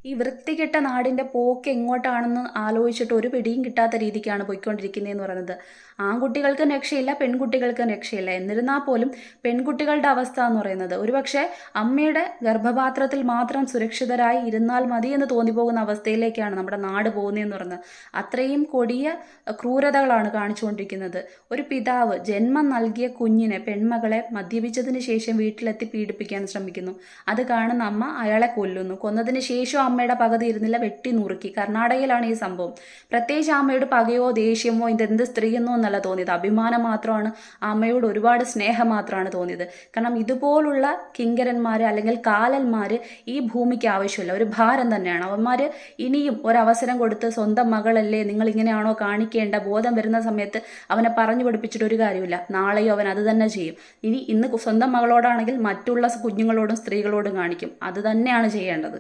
ഈ വൃത്തികെട്ട നാടിൻ്റെ പോക്ക് എങ്ങോട്ടാണെന്ന് ആലോചിച്ചിട്ട് ഒരു പിടിയും കിട്ടാത്ത രീതിക്കാണ് പോയിക്കൊണ്ടിരിക്കുന്നതെന്ന് പറയുന്നത്. ആൺകുട്ടികൾക്കും രക്ഷയില്ല, പെൺകുട്ടികൾക്കും രക്ഷയില്ല. എന്നിരുന്നാൽ പോലും പെൺകുട്ടികളുടെ അവസ്ഥ എന്ന് പറയുന്നത് ഒരുപക്ഷെ അമ്മയുടെ ഗർഭപാത്രത്തിൽ മാത്രം സുരക്ഷിതരായി ഇരുന്നാൽ മതി എന്ന് തോന്നിപ്പോകുന്ന അവസ്ഥയിലേക്കാണ് നമ്മുടെ നാട് പോകുന്നതെന്ന് പറയുന്നത്. അത്രയും കൊടിയ ക്രൂരതകളാണ് കാണിച്ചുകൊണ്ടിരിക്കുന്നത്. ഒരു പിതാവ് ജന്മം നൽകിയ കുഞ്ഞിനെ, പെൺമകളെ മദ്യപിച്ചതിന് ശേഷം വീട്ടിലെത്തി പീഡിപ്പിക്കാൻ ശ്രമിക്കുന്നു. അത് കാണുന്ന അമ്മ അയാളെ കൊല്ലുന്നു. കൊന്നതിന് ശേഷം അമ്മയുടെ പകുതി ഇരുന്നില്ല, വെട്ടി നുറുക്കി. കർണാടകയിലാണ് ഈ സംഭവം. പ്രത്യേകിച്ച് ആ അമ്മയുടെ പകയോ ദേഷ്യമോ ഇതെന്ത് സ്ത്രീയെന്നോ എന്നല്ല തോന്നിയത്, അഭിമാനം മാത്രമാണ്. ആ അമ്മയോട് ഒരുപാട് സ്നേഹം മാത്രമാണ് തോന്നിയത്. കാരണം ഇതുപോലുള്ള കിങ്കരന്മാർ അല്ലെങ്കിൽ കാലന്മാർ ഈ ഭൂമിക്ക് ആവശ്യമില്ല, ഒരു ഭാരം തന്നെയാണ് അവന്മാർ. ഇനിയും ഒരവസരം കൊടുത്ത് സ്വന്തം മകളല്ലേ നിങ്ങൾ ഇങ്ങനെയാണോ കാണിക്കേണ്ട ബോധം വരുന്ന സമയത്ത് അവനെ പറഞ്ഞു പഠിപ്പിച്ചിട്ട് ഒരു കാര്യമില്ല. നാളെയോ അവൻ അത് തന്നെ ചെയ്യും. ഇന്ന് സ്വന്തം മകളോടാണെങ്കിൽ മറ്റുള്ള കുഞ്ഞുങ്ങളോടും സ്ത്രീകളോടും കാണിക്കും. അത് തന്നെയാണ് ചെയ്യേണ്ടത്.